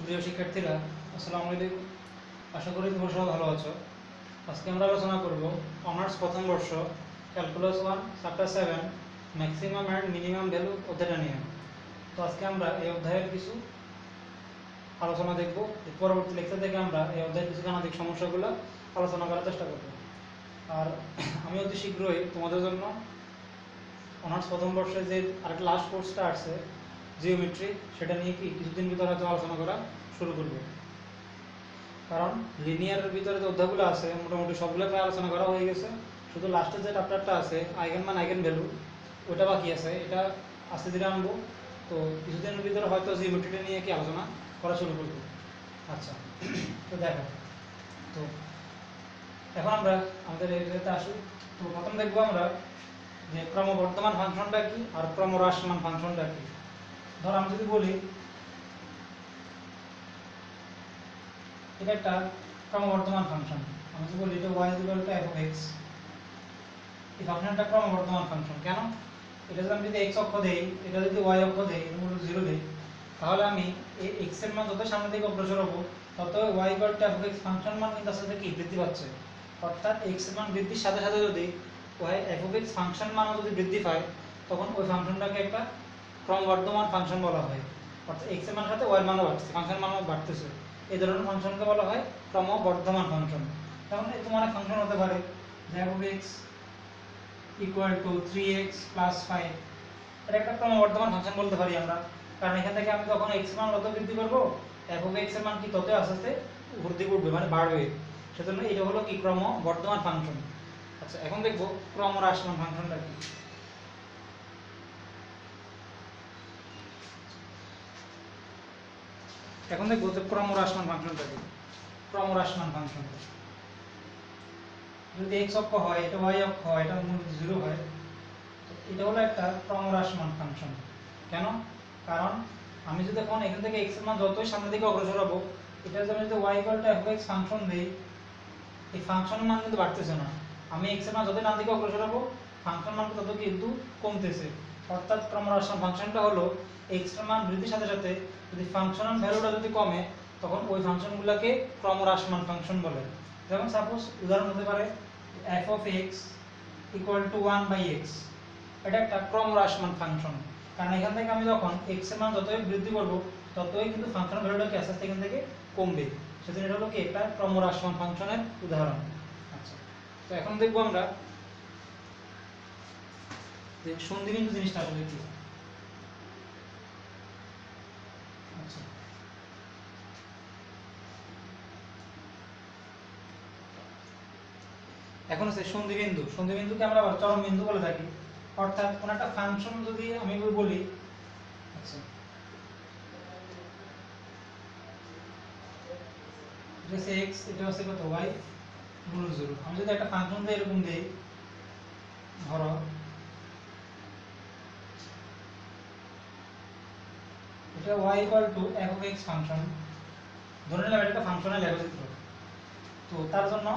সুপ্রিয় শিক্ষার্থীরা, আসসালামু আলাইকুম। আশা করি তোমরা সবাই ভালো আছো। আজকে আমরা আলোচনা করব অনার্স প্রথম বর্ষ calculus 1 chapter 7 maximum and minimum value অধ্যায়টা নিয়ে। তো আজকে আমরা এই অধ্যায়ের কিছু আলোচনা দেখব। পরবর্তী লেকচার থেকে আমরা এই অধ্যায়ের কিছু গাণিতিক সমস্যাগুলো আলোচনা করার চেষ্টা করব। আর আমি অতি শীঘ্রই তোমাদের জন্য অনার্স প্রথম বর্ষে যে আরেকটা লাস্ট কোর্সটা আছে জিওমেট্রি, সেটা নিয়ে কিছুদিন ভিতরে হয়তো আলোচনা করা শুরু করব। কারণ লিনিয়ারের ভিতরে যে অধ্যায়গুলো আছে মোটামুটি সবগুলো প্রায় আলোচনা করা হয়ে গেছে। শুধু লাস্টের যে চ্যাপ্টারটা আছে আইগেন মান আইগেন ভ্যালু, ওটা বাকি আছে। এটা আস্তে ধীরে আনবো। তো কিছুদিনের ভিতরে হয়তো জিওমেট্রিটা নিয়ে আলোচনা করা শুরু করব। আচ্ছা, তো দেখো, তো এখন আমরা আমাদের এটাতে আসি। তো প্রথম দেখবো আমরা যে ক্রমবর্ধমান ফাংশনটা কি আর ক্রমহ্রাসমান ফাংশনটা কি। ধর আমি যদি বলি এটা একটা ক্রমবর্ধমান ফাংশন, আমি যদি বলি এটা y f of x, এই ফাংশনটা ক্রমবর্ধমান ফাংশন। কেন? এটা যদি আমি যদি x অক্ষ দেই, এটা যদি y অক্ষ দেই, মূল 0 দেই, তাহলে আমি এই x এর মান যত সামনে দিকে অগ্রসর হব তত y f of x function মান কিন্তু আসলে কি বৃদ্ধি পাচ্ছে। অর্থাৎ x এর মান বৃদ্ধির সাথে সাথে যদি y f of x function মানও যদি বৃদ্ধি পায়, তখন ওই ফাংশনটাকে একটা ক্রমবর্ধমান ফাংশন বলা হয়। অর্থাৎ x এর মানের সাথে y এর মানও বাড়ছে, ফাংশন মানও বাড়তেছে। এই ধরনের ফাংশনকে বলা হয় ক্রমবর্ধমান ফাংশন। যেমন তোমার ফাংশন হতে পারে f of x equal to 3x plus 5, এটা একটা ক্রমবর্ধমান ফাংশন বলতে পারি আমরা। কারণ এখান থেকে আমি যখন x এর মান কত বৃদ্ধি করব, f of x এর মান কি তত আস্তে আস্তে উপর দিকে উঠবে, মানে বাড়বে। সেজন্য এটা হলো কি ক্রমবর্ধমান ফাংশন। আচ্ছা, এখন দেখব ক্রমহ্রাসমান ফাংশনটা কি। এখন দেখবো যে ক্রমহ্রাসমান ফাংশনটা কি। ক্রমহ্রাসমান ফাংশন যদি x অক্ষ হয়, এটা y অক্ষ হয়, এটা মূল 0 হয়, তো এটা হলো একটা ক্রমহ্রাসমান ফাংশন। কেন? কারণ আমি যদি এখন এখান থেকে x এর মান যতই সামনের দিকে অগ্রসর হব, এটা যদি y f of x function দেই, এই ফাংশন মান কিন্তু বাড়তেছে না। আমি x এর মান যতই ডান দিকে অগ্রসর হব, ফাংশন মান তত কিন্তু কমতেছে। অর্থাৎ ক্রমহ্রাসমান ফাংশনটা হলো x এর মান বৃদ্ধির সাথে সাথে যদি ফাংশনাল ভ্যালুটা যদি কমে, তখন ওই ফাংশনগুলোকে ক্রমহ্রাসমান ফাংশন বলে। যেমন সাপোজ উদাহরণ হতে পারে f of x equal to 1/x, এটা একটা ক্রমহ্রাসমান ফাংশন। কারণ এখান থেকে আমি যখন x এর মান যতই বৃদ্ধি করব, ততই কিন্তু ফাংশনাল ভ্যালুটা কি আস্তে আস্তে এখান থেকে কমবে। সেজন্য এটা হলো কি একটা ক্রমহ্রাসমান ফাংশনের উদাহরণ। আচ্ছা, তো এখন দেখব আমরা যে সন্ধিবিন্দু জিনিসটা আসলে কি। আচ্ছা, এখন হচ্ছে সন্ধিবিন্দু। সন্ধিবিন্দুকে আমরা আবার চরম বিন্দু বলে থাকি। অর্থাৎ কোন একটা ফাংশন যদি আমি বলি, আচ্ছা এটা হচ্ছে x, এটা হচ্ছে কত y গুণ 0। আমি যদি একটা ফাংশন দিয়ে এরকম দেই, ধরো এটা y f of x function, ধরে নিলাম এটা একটা ফাংশনাল লেখচিত্র। তো তার জন্য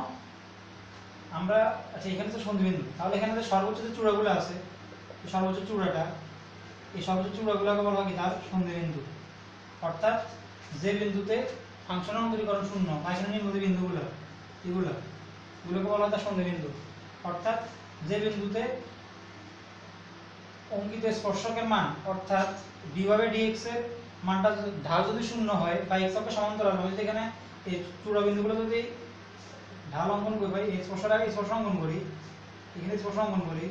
আমরা, আচ্ছা এখানে তো সন্ধিবিন্দু, তাহলে এখানে যে সর্বোচ্চ যে চূড়াগুলো আছে, এই সর্বোচ্চ চূড়াটা, এই সর্বোচ্চ চূড়াগুলোকে বলা হয় কি তার সন্ধিবিন্দু। অর্থাৎ যে বিন্দুতে ফাংশনাল অন্তরীকরণ শূন্য, বা এখানে নিম্নমুখী বিন্দুগুলো এগুলোকে বলা হয় তার সন্ধিবিন্দু। অর্থাৎ যে বিন্দুতে অঙ্কিত স্পর্শকের মান, অর্থাৎ dy/dx এর মানটা ঢাল যদি শূন্য হয় বা x অক্ষের সমান্তরাল, আমি যদি এখানে এই চূড়া বিন্দুগুলো যদি ঢাল অঙ্কন করি, এই স্পর্শটাকে স্পর্শ অঙ্কন করি, এখানে স্পর্শ অঙ্কন করি,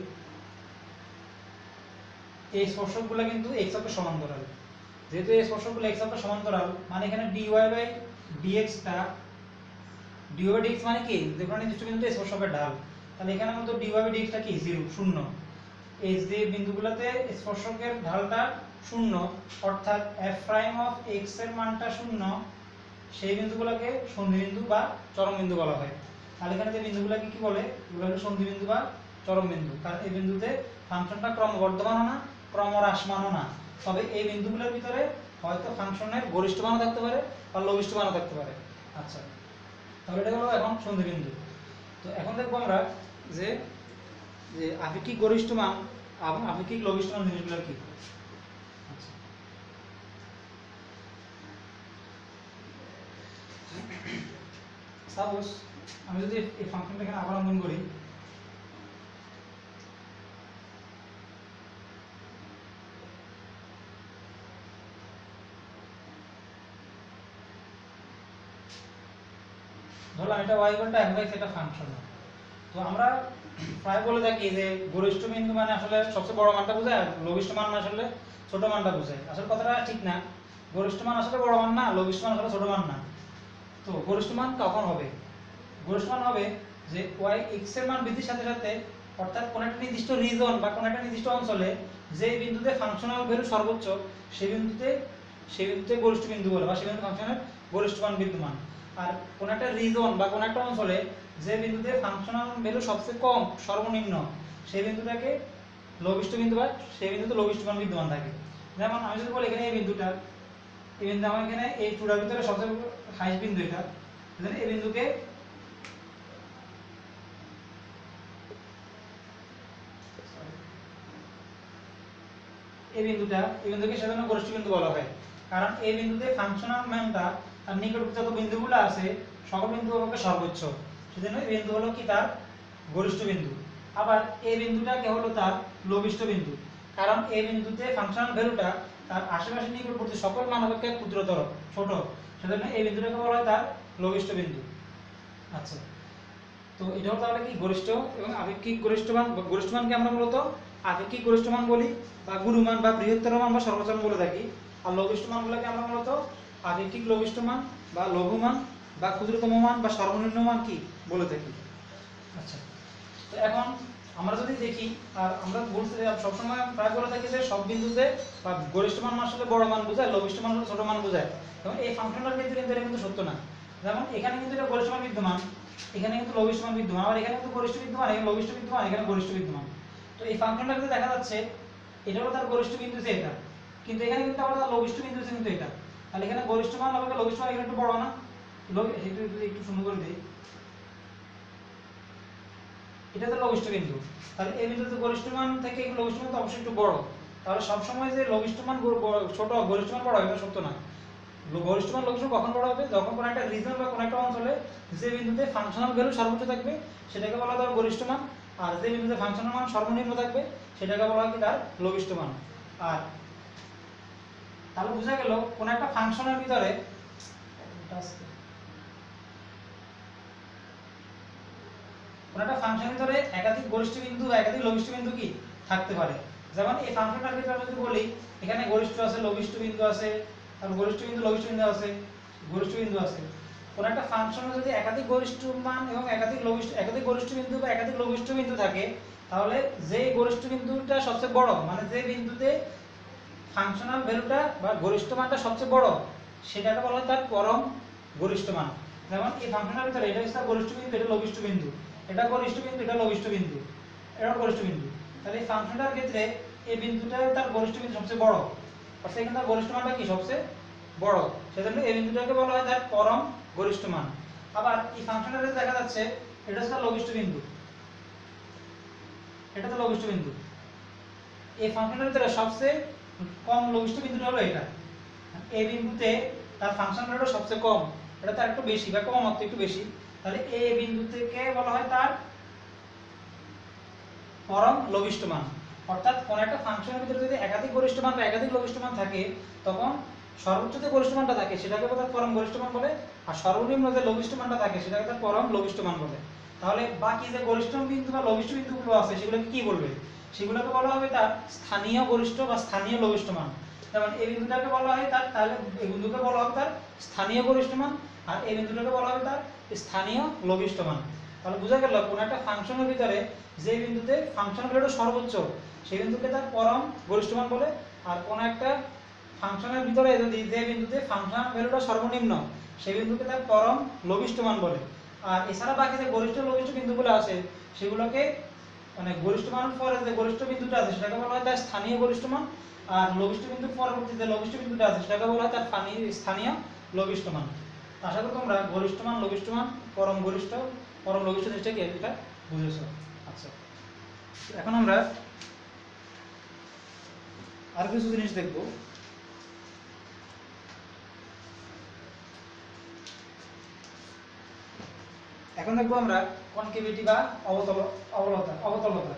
এই স্পর্শকগুলো কিন্তু x অক্ষের সমান্তরাল। যেহেতু এই স্পর্শকগুলো x অক্ষের সমান্তরাল, মানে এখানে dy/dx টা, dy/dx মানে কি, যে কোনো নির্দিষ্ট বিন্দুতে স্পর্শকের ঢাল, তাহলে এখানে আমাদের dy/dx টা কি 0 শূন্য। এই যে বিন্দুগুলোতে স্পর্শকের ঢালটা শূন্য, অর্থাৎ f' of x এর মানটা শূন্য, সেই বিন্দুগুলোকে সন্ধিবিন্দু বা চরম বিন্দু বলা হয়। তাহলে এখানে যে বিন্দুগুলোকে কি বলে, এগুলো হলো সন্ধিবিন্দু বা চরম বিন্দু। কারণ এই বিন্দুতে ফাংশনটা ক্রমবর্ধমানও না, ক্রমহ্রাসমানও না, তবে এই বিন্দুগুলোর ভিতরে হয়তো ফাংশনের গরিষ্ঠ মানও থাকতে পারে বা লঘিষ্ঠ মানও থাকতে পারে। আচ্ছা, তাহলে এটা হলো এখন সন্ধিবিন্দু। তো এখন দেখবো আমরা যে যে আপেক্ষিক গরিষ্ঠ মান এবং আপেক্ষিক লঘিষ্ঠ মান জিনিসগুলো কি। সাপোজ আমি যদি এই ফাংশনটা এখানে অবলম্বন করি, ধরলাম এটা y = f(x) একটা ফাংশন। তো আমরা প্রায় বলে থাকি যে গরিষ্ঠ বিন্দু মানে আসলে সবচেয়ে বড় মানটা বোঝায়, আর লঘিষ্ঠ মান আসলে ছোট মানটা বোঝায়। আসলে কথাটা ঠিক না, গরিষ্ঠ মান আসলে বড় মান না, লঘিষ্ঠ মান আসলে ছোট মান না। তো গরিষ্ঠ মান কখন হবে? গরিষ্ঠ মান হবে যে y x এর মান বৃদ্ধির সাথে সাথে, অর্থাৎ কোন একটা নির্দিষ্ট রিজন বা কোন একটা নির্দিষ্ট অঞ্চলে যে বিন্দুতে ফাংশনাল ভ্যালু সর্বোচ্চ, সেই বিন্দুতে গরিষ্ঠ বিন্দু বলে, বা সেই বিন্দু ফাংশনের গরিষ্ঠ মান বিদ্যমান। আর কোন একটা রিজন বা কোন একটা অঞ্চলে যে বিন্দুতে ফাংশনাল ভ্যালু সবচেয়ে কম, সর্বনিম্ন, সেই বিন্দুটাকে লঘিষ্ঠ বিন্দু, বা সেই বিন্দুতে লঘিষ্ঠ মান বিদ্যমান থাকে। যেমন আমি যদি বলি এখানে এই বিন্দুটা, এই বিন্দু আমার এখানে এই চূড়ার ভিতরে সবচেয়ে হাইস্ট বিন্দু এটা, তাহলে এই বিন্দুকে এই বিন্দুকে সাধারণত গরিষ্ঠ বিন্দু বলা হয়, কারণ এই বিন্দুতে ফাংশনাল মানটা আর নিকটবর্তী যত বিন্দুগুলো আছে সকল বিন্দু হবে সর্বোচ্চ, সেজন্য এই বিন্দু হলো কি তার গরিষ্ঠ বিন্দু। আবার এই বিন্দুটাকে হলো তার লঘিষ্ঠ বিন্দু, কারণ এই বিন্দুতে ফাংশনাল ভ্যালুটা তার আশেপাশে নিকটবর্তী সকল মান অপেক্ষা ক্ষুদ্রতর, ছোট, সেজন্য এই বিন্দুটাকে বলা হয় তার লঘিষ্ঠ বিন্দু। আচ্ছা, তো এটা হলো তাহলে কি গরিষ্ঠ এবং আপেক্ষিক গরিষ্ঠ মান। গরিষ্ঠ মানকে আমরা মূলত আপেক্ষিক গরিষ্ঠ মান বলি, বা গুরুমান বা বৃহত্তর মান বা সর্বোচ্চ মান বলে থাকি। আর লঘিষ্ঠ মানগুলোকে আমরা মূলত আপেক্ষিক লঘিষ্ঠ মান বা লঘু মান বা ক্ষুদ্রতম মান বা সর্বনিম্ন মান কি বলে থাকি। আচ্ছা, তো এখন আমরা যদি দেখি, আর আমরা বলতে সবসময় প্রায় বলে থাকি যে সব বিন্দুতে বা গরিষ্ঠ মান আসলে বড় মান বোঝায়, লঘিষ্ঠ মান আসলে ছোট মান বোঝায়। এবং এই ফাংশনটার ক্ষেত্রে কিন্তু এটা কিন্তু সত্য না। যেমন এখানে কিন্তু এটা গরিষ্ঠ মান বিদ্যমান, এখানে কিন্তু লঘিষ্ঠ মান বিদ্যমান, আবার এখানে কিন্তু গরিষ্ঠ বিদ্যমান, এখানে লঘিষ্ঠ বিদ্যমান, এখানে গরিষ্ঠ বিদ্যমান। তো এই ফাংশনটা কিন্তু দেখা যাচ্ছে এটা হলো তার গরিষ্ঠ বিন্দু যে এটা, কিন্তু এখানে কিন্তু আবার তার লঘিষ্ঠ বিন্দু যে কিন্তু এটা। তাহলে এখানে গরিষ্ঠ মান হবে লঘিষ্ঠ মান এখানে একটু বড় না, একটু সুন্দর করে দেই, এটা তো লঘিষ্ঠ বিন্দু। তাহলে এই বিন্দুতে গরিষ্ঠ মান থেকে লঘিষ্ঠ মান তো অবশ্যই একটু বড়। তাহলে সব সময় যে লঘিষ্ঠ মান ছোট, গরিষ্ঠ মান বড়, এটা সত্য না। গরিষ্ঠ মান লঘিষ্ঠ কখন বড় হবে? যখন কোনো একটা রিজন বা কোনো একটা অঞ্চলে যে বিন্দুতে ফাংশনাল ভ্যালু সর্বোচ্চ থাকবে সেটাকে বলা হয় গরিষ্ঠ মান, আর যে বিন্দুতে ফাংশনাল মান সর্বনিম্ন থাকবে সেটাকে বলা হয় কি তার লঘিষ্ঠ মান। আর তাহলে বোঝা গেল কোন একটা ফাংশনের ভিতরে একাধিক গরিষ্ঠ বিন্দু বা একাধিক লঘিষ্ঠ বিন্দু কি থাকতে পারে। যেমন এই ফাংশনটার ক্ষেত্রে আমরা যদি বলি এখানে গরিষ্ঠ আছে, লঘিষ্ঠ বিন্দু আছে, আর গরিষ্ঠ বিন্দু, লঘিষ্ঠ বিন্দু আছে, গরিষ্ঠ বিন্দু আছে। কোন একটা ফাংশনে যদি একাধিক গরিষ্ঠ মান এবং একাধিক গরিষ্ঠ বিন্দু বা একাধিক লঘিষ্ঠ বিন্দু থাকে, তাহলে যে গরিষ্ঠ বিন্দুটা সবচেয়ে বড়, মানে যে বিন্দুতে ফাংশনাল ভ্যালুটা বা গরিষ্ঠ মানটা সবচেয়ে বড়, সেটাকে বলা হয় তার পরম গরিষ্ঠ মান। যেমন এই ফাংশনের ভিতরে এটা হচ্ছে গরিষ্ঠ বিন্দু, এটা লঘিষ্ঠ বিন্দু, এটা গরিষ্ঠ বিন্দু, এটা লঘিষ্ঠ বিন্দু, এটা গরিষ্ঠ বিন্দু। তাহলে এই ফাংশনটার ক্ষেত্রে এই বিন্দুটা তার গরিষ্ঠ বিন্দু সবচেয়ে বড়, অর্থাৎ এখানে তার গরিষ্ঠ মানটা কি সবচেয়ে বড়, সেজন্য এই বিন্দুটাকে বলা হয় তার পরম গরিষ্ঠ মান। আবার এই ফাংশনটার ক্ষেত্রে দেখা যাচ্ছে এটা হচ্ছে লঘিষ্ঠ বিন্দু, এটা তো লঘিষ্ঠ বিন্দু। এই ফাংশনের ভিতরে সবচেয়ে কম লঘিষ্ঠ বিন্দুটা হলো এটা। এই বিন্দুতে তার ফাংশন ভ্যালুটা সবচেয়ে কম, এটা তার একটু বেশি বা কম মাত্র একটু বেশি। তাহলে এই বিন্দু থেকে বলা হয় তার পরম লঘিষ্ঠ মান। অর্থাৎ কোন একটা ফাংশনের ভিতরে যদি একাধিক গরিষ্ঠ মান বা একাধিক লঘিষ্ঠ মান থাকে, তখন সর্বোচ্চ যে গরিষ্ঠ মানটা থাকে সেটাকে তার পরম গরিষ্ঠ মান বলে, আর সর্বনিম্ন যে লঘিষ্ঠ মানটা থাকে সেটাকে তার পরম লঘিষ্ঠ মান বলে। তাহলে বাকি যে গরিষ্ঠ বিন্দু বা লঘিষ্ঠ বিন্দুগুলো আছে সেগুলোকে কি বলবে? সেগুলোকে বলা হবে তার স্থানীয় গরিষ্ঠ বা স্থানীয় লঘিষ্ঠ মান। যেমন এই বিন্দুটাকে বলা হয় তার, তাহলে এই বিন্দুকে বলা হবে তার স্থানীয় গরিষ্ঠ মান, আর এই বিন্দুটাকে বলা হবে তার স্থানীয় লঘিষ্ঠ মান। তাহলে বোঝা গেল কোন একটা ফাংশনের ভিতরে যে বিন্দুতে ফাংশন ভ্যালুটা সর্বোচ্চ সেই বিন্দুকে তার পরম গরিষ্ঠ মান বলে, আর কোন একটা ফাংশনের ভিতরে যদি যে বিন্দুতে ফাংশন ভ্যালুটা সর্বনিম্ন সেই বিন্দুকে তার পরম লঘিষ্ঠ মান বলে। আর এছাড়া বাকি যে গরিষ্ঠ লঘিষ্ঠ বিন্দুগুলো আছে সেগুলোকে, মানে গরিষ্ঠ মানের পরে যে গরিষ্ঠ বিন্দুটা আছে সেটাকে বলা হয় তার স্থানীয় গরিষ্ঠ মান, আর লঘিষ্ঠ বিন্দুর পরবর্তী যে লঘিষ্ঠ বিন্দুটা আছে সেটাকে বলা হয় তার স্থানীয় লঘিষ্ঠ মান। আশা করি তোমরা গরিষ্ঠ মান, লঘিষ্ঠ মান, পরম লঘিষ্ঠ জিনিসটা কি এটা বুঝেছো। আচ্ছা, এখন আমরা আর কিছু জিনিস দেখব। এখন দেখবো আমরা কনকেভিটি বা অবতলতা। অবতলতা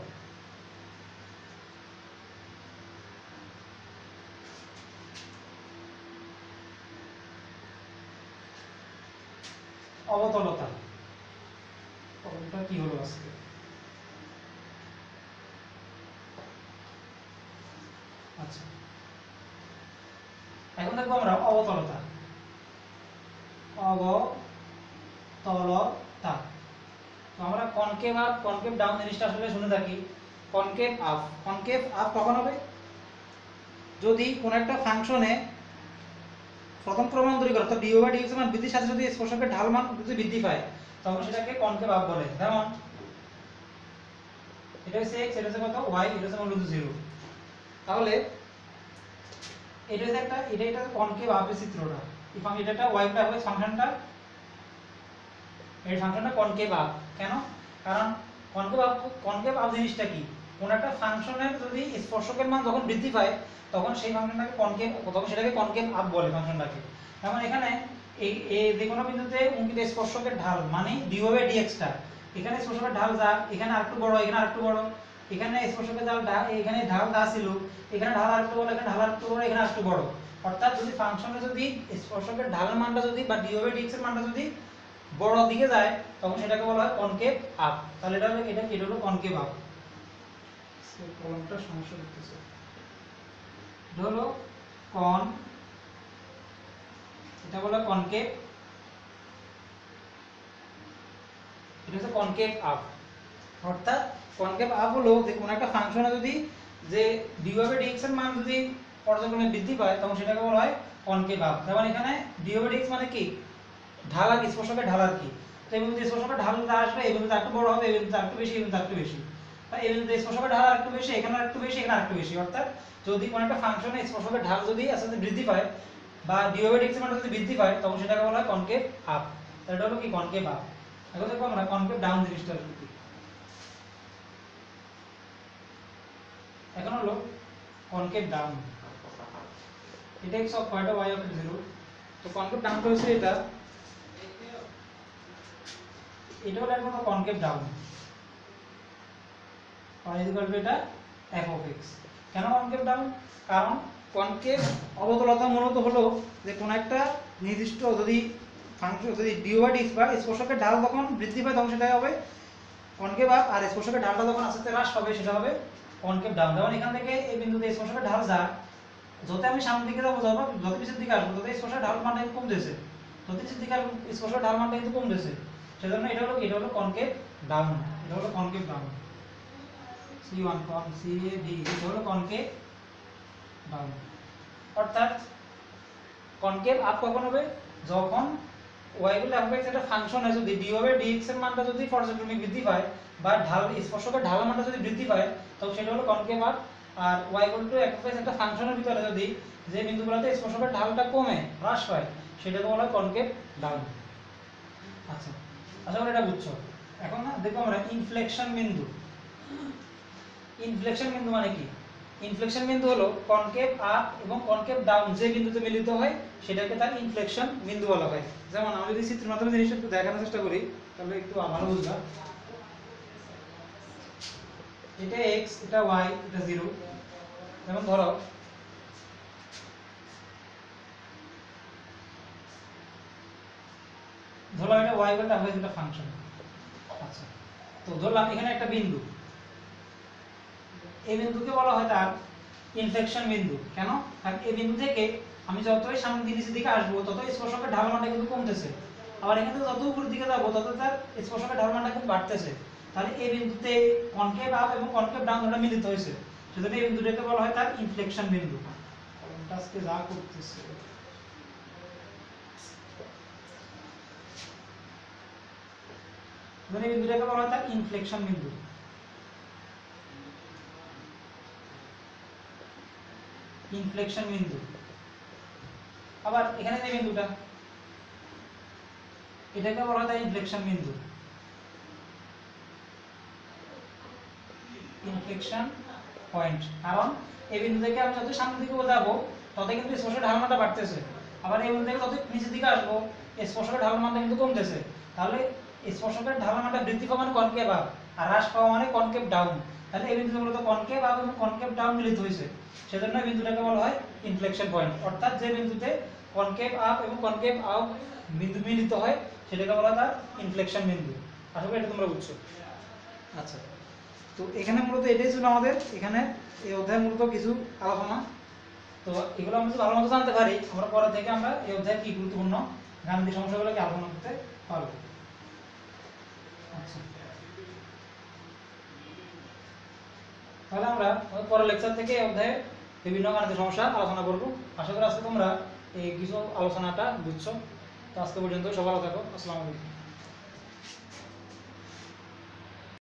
ওটা কি হলো আজকে? আচ্ছা, এখন দেখবো আমরা অবতলতা। অবতলতা, তো আমরা কনকেভ আপ কনকেভ ডাউন জিনিসটা আসলে শুনে থাকি। কনকেভ আপ কখন হবে? যদি কোন একটা ফাংশনে প্রথম ক্রমান্তরিত অর্থাৎ ডিও বাই ডিএক্স এর মান বৃদ্ধির সাথে যদি স্পর্শকের ঢাল মান যদি বৃদ্ধি পায় তখন সেটাকে কনকেভ আপ বলে। যেমন এটা হচ্ছে x, এটা হচ্ছে কত y, এটা হচ্ছে মূলত 0। তাহলে এটা হচ্ছে এটা কনকেভ আপের চিত্রটা। এই ফাংশন এটা y টা হবে ফাংশনটা, এই ফাংশনটা কনকেভ আপ। কেন? কারণ কনকেভ আপ জিনিসটা কি? কোন একটা ফাংশনের যদি স্পর্শকের মান যখন বৃদ্ধি পায় তখন সেই ফাংশনটাকে সেটাকে কনকেভ আপ বলে ফাংশনটাকে। যেমন এখানে এই যে কোনো বিন্দুতে অঙ্কিত স্পর্শকের ঢাল মানে dy বাই dx টা, এখানে স্পর্শকের ঢাল যা, এখানে আরেকটু বড়, এখানে আরেকটু বড়, এখানে স্পর্শকের ঢাল এখানে ঢাল যা ছিল, এখানে ঢাল আরেকটু বড়, এখানে ঢাল আরেকটু বড়, এখানে আরেকটু বড়। অর্থাৎ যদি ফাংশনে যদি স্পর্শকের ঢালের মানটা যদি বা dy বাই dx এর মানটা যদি বড় দিকে যায় তখন সেটাকে বলা হয় কনকেভ আপ। তাহলে এটা হলো কনকেভ আপ। কলমটা সমস্যা করতেছে। এটা হলো এটা বলা কনকেভ, এটা হচ্ছে কনকেভ আপ। অর্থাৎ কনকেভ আপ হলো যে কোন একটা ফাংশনে যদি যে dy বাই dx এর মান যদি পর্যায়ক্রমে বৃদ্ধি পায় তখন সেটাকে বলা হয় কনকেভ আপ। যেমন এখানে dy বাই dx মানে কি? ঢাল আর স্পর্শকের ঢাল আর কি। তো এই বিন্দুতে স্পর্শকের ঢাল যা আসবে এই বিন্দুতে একটু বড় হবে, এই বিন্দুতে একটু বেশি, এই বিন্দুতে একটু বেশি। তাই এই বিন্দুতে স্পর্শকের ঢাল একটু বেশি, এখানে একটু বেশি, এখানে একটু বেশি। অর্থাৎ যদি কোন একটা ফাংশনে স্পর্শকের ঢাল যদি আসলে বৃদ্ধি পায় বা dy বাই dx এর মান যদি বৃদ্ধি পায় তখন সেটাকে বলা হয় কনকেভ আপ। তাহলে এটা হলো কি? Concave up. এখন দেখো আমরা কনকেভ ডাউন জিনিসটা কি। এখন হলো কনকেভ ডাউন। এটা x অফ কয়টা y অফ 0। তো কনকেভ ডাউন হচ্ছে এটা হলো একটা concave down. y equal to এটা f অফ x। কেন কনকেভ ডাউন? কারণ কনকেভ অবতলতা মূলত হলো যে কোন একটা নির্দিষ্ট যদি ফাংশন যদি dy বাই dx বা স্পর্শকের ঢাল যখন বৃদ্ধি পায় তখন সেটা হবে কনকেভ আপ, আর স্পর্শকের ঢালটা যখন আস্তে আস্তে হ্রাস পাবে সেটা হবে কনকেভ ডাউন। যেমন এখান থেকে এই বিন্দুতে স্পর্শকের ঢাল যা, যত আমি সামনের দিকে যাবো যত পিছের দিকে আসবো তত স্পর্শকের ঢাল মানটা কিন্তু কমতেছে, যত পিছের দিকে আসবো স্পর্শকের ঢাল মানটা কিন্তু কমতেছে। সেজন্য এটা হলো কনকেভ ডাউন। এটা হলো কনকেভ ডাউন। C1 কন CAD এটা হলো কনকেভ ডাউন। অর্থাৎ কনকেভ আপ কখন হবে? যখন y গুলো f একটা ফাংশনে যদি dy বাই dx এর মানটা যদি পর্যায়ক্রমিক বৃদ্ধি পায় বা ঢাল স্পর্শকের ঢালের মানটা যদি বৃদ্ধি পায় তখন সেটা হলো কনকেভ আপ। আর y একটা ফাংশনের ভিতরে যদি যে বিন্দুগুলোতে স্পর্শকের ঢালটা কমে হ্রাস পায় সেটাকে বলা হয় কনকেভ ডাউন। আচ্ছা, আশা করি এটা বুঝছো। এখন না দেখো আমরা ইনফ্লেকশন বিন্দু। ইনফ্লেকশন বিন্দু মানে কি? ইনফ্লেকশন বিন্দু হলো কনকেভ আপ এবং কনকেভ ডাউন যে বিন্দুতে মিলিত হয় সেটাকে তার ইনফ্লেকশন বিন্দু বলা হয়। যেমন আমি যদি চিত্রের মাধ্যমে জিনিসটা একটু দেখানোর চেষ্টা করি তাহলে একটু ভালো বুঝবা। এটা x, এটা y, এটা 0। যেমন ধরো এটা y বলতে হবে একটা ফাংশন। আচ্ছা, তো ধরলাম এখানে একটা বিন্দু, এই বিন্দুকে বলা হয় তার ইনফ্লেকশন বিন্দু। কেন? কারণ এই বিন্দু থেকে আমি যতই সামনের নিচের দিকে আসবো ততই স্পর্শকের ঢাল মানটা কিন্তু কমতেছে, আবার এখানে যত উপরের দিকে যাবো তত তার স্পর্শকের ঢাল মানটা কিন্তু বাড়তেছে। তাহলে এই বিন্দুতে কনকেভ আপ এবং কনকেভ ডাউন দুটো মিলিত হয়েছে, সেজন্য এই বিন্দুটাকে বলা হয় তার ইনফ্লেকশন বিন্দু। আজকে যা করতেছে এই বিন্দুটাকে বলা হয় তার ইনফ্লেকশন বিন্দু। ইনফ্লেকশন বিন্দু। আবার এখানে যে বিন্দুটা এটাকে বলা হয় ইনফ্লেকশন বিন্দু, ইনফ্লেকশন পয়েন্ট। কারণ এই বিন্দু থেকে আমি যত সামনের দিকে যাবো তত কিন্তু স্পর্শের ঢাল মানটা বাড়তেছে, আবার এই বিন্দু থেকে যত নিচের দিকে আসবো স্পর্শের ঢাল মানটা কিন্তু কমতেছে। তাহলে স্পর্শকের ঢাল মানে বৃদ্ধি পাওয়া মানে কনকেভ আপ, আর হ্রাস পাওয়া মানে কনকেভ ডাউন। তাহলে এই বিন্দুটা মূলত কনকেভ আপ এবং কনকেভ ডাউন মিলিত হয়েছে, সেজন্য এই বিন্দুটাকে বলা হয় ইনফ্লেকশন পয়েন্ট। অর্থাৎ যে বিন্দুতে কনকেভ আপ এবং কনকেভ আউট বিন্দু মিলিত হয় সেটাকে বলা হয় তার ইনফ্লেকশন বিন্দু। আশা করি এটা তোমরা বুঝছো। আচ্ছা, তো এখানে মূলত এটাই ছিল আমাদের এখানে এই অধ্যায় মূলত কিছু আলোচনা। তো এগুলো আমরা যদি ভালো মতো জানতে পারি, আমরা পরে থেকে আমরা এই অধ্যায়ের কি গুরুত্বপূর্ণ গাণিতিক সমস্যাগুলোকে আলোচনা করতে পারবো। আচ্ছা, তাহলে আমরা পরের লেকচার থেকে এই অধ্যায়ে বিভিন্ন গাণিতিক সমস্যা আলোচনা করব। আশা করি আজকে তোমরা এই কিছু আলোচনাটা বুঝছো। তো আজকে পর্যন্ত সবাই ভালো থাকো। আসসালামু আলাইকুম।